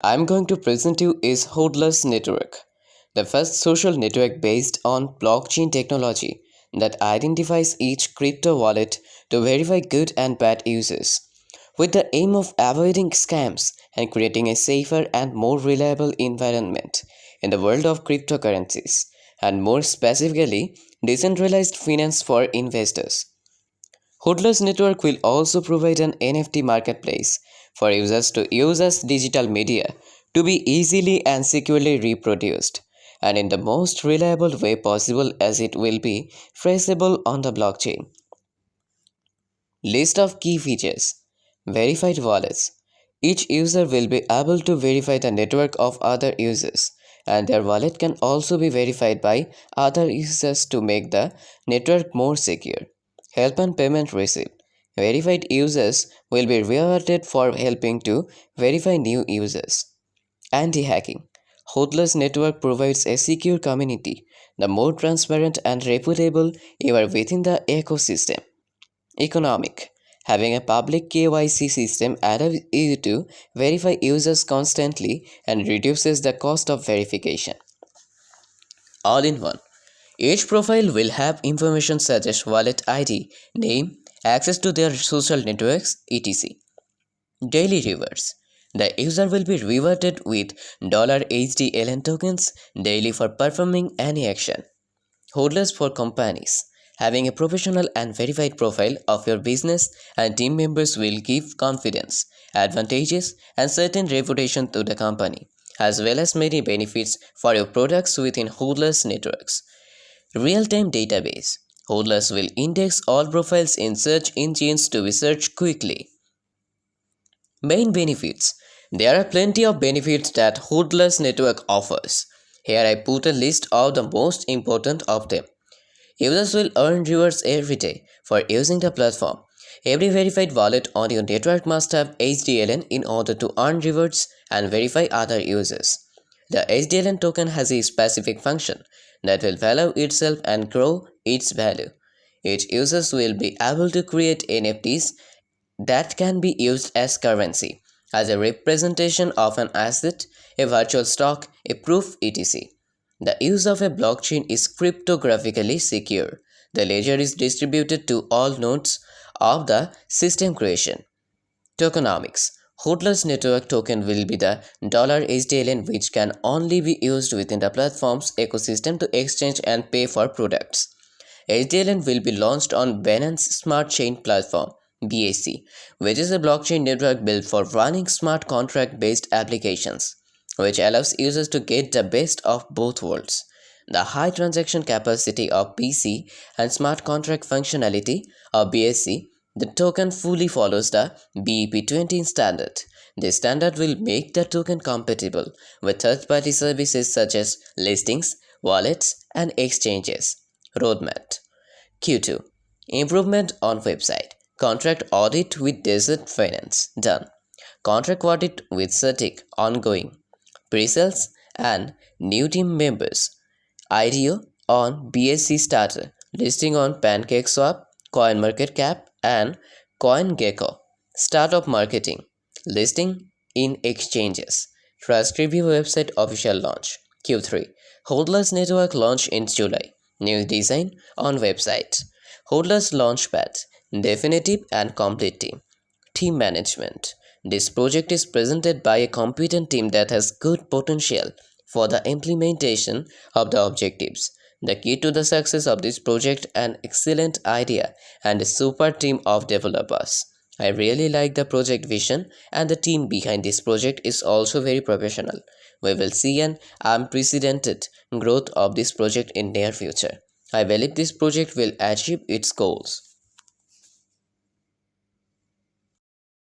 I'm going to present you is Hodler's Network, the first social network based on blockchain technology that identifies each crypto wallet to verify good and bad users, with the aim of avoiding scams and creating a safer and more reliable environment in the world of cryptocurrencies, and more specifically, decentralized finance for investors. Hodler's network will also provide an NFT marketplace for users to use as digital media to be easily and securely reproduced, and in the most reliable way possible as it will be traceable on the blockchain. List of key features. Verified wallets. Each user will be able to verify the network of other users, and their wallet can also be verified by other users to make the network more secure. Help and payment receipt. Verified users will be rewarded for helping to verify new users. Anti-hacking. Hodler's network provides a secure community. The more transparent and reputable you are within the ecosystem. Economic. Having a public KYC system allows you to verify users constantly and reduces the cost of verification. All in one. Each profile will have information such as wallet ID, name, access to their social networks, etc. Daily rewards. The user will be rewarded with $HDLN tokens daily for performing any action. Hodlers for companies. Having a professional and verified profile of your business and team members will give confidence, advantages, and certain reputation to the company, as well as many benefits for your products within Hodlers networks. Real-time database. Hodlers will index all profiles in search engines to be searched quickly. Main benefits. There are plenty of benefits that Hodlers network offers. Here I put a list of the most important of them. Users will earn rewards every day for using the platform. Every verified wallet on your network must have HDLN in order to earn rewards and verify other users. The HDLN token has a specific function that will value itself and grow its value. Each user will be able to create NFTs that can be used as currency, as a representation of an asset, a virtual stock, a proof, etc. The use of a blockchain is cryptographically secure. The ledger is distributed to all nodes of the system creation. Tokenomics. Hodler's network token will be the $HDLN which can only be used within the platform's ecosystem to exchange and pay for products. HDLN will be launched on Binance Smart Chain Platform (BSC), which is a blockchain network built for running smart contract-based applications, which allows users to get the best of both worlds. The high transaction capacity of BC and smart contract functionality of BSC, the token fully follows the BEP20 standard. This standard will make the token compatible with third-party services such as listings, wallets, and exchanges. Roadmap. Q2. Improvement on website. Contract audit with Desert Finance. Done. Contract audit with Certic. Ongoing. Pre-sales and new team members. IDO on BSC Starter. Listing on PancakeSwap, CoinMarketCap, and CoinGecko. Start of marketing. Listing in exchanges. Trust Review website official launch. Q3. Hodler's network launch in July. New design on website. Hodler's Launchpad. Definitive and complete team. Team management. This project is presented by a competent team that has good potential for the implementation of the objectives. The key to the success of this project an excellent idea and a super team of developers. I really like the project vision and the team behind this project is also very professional. We will see an unprecedented growth of this project in near future. I believe this project will achieve its goals.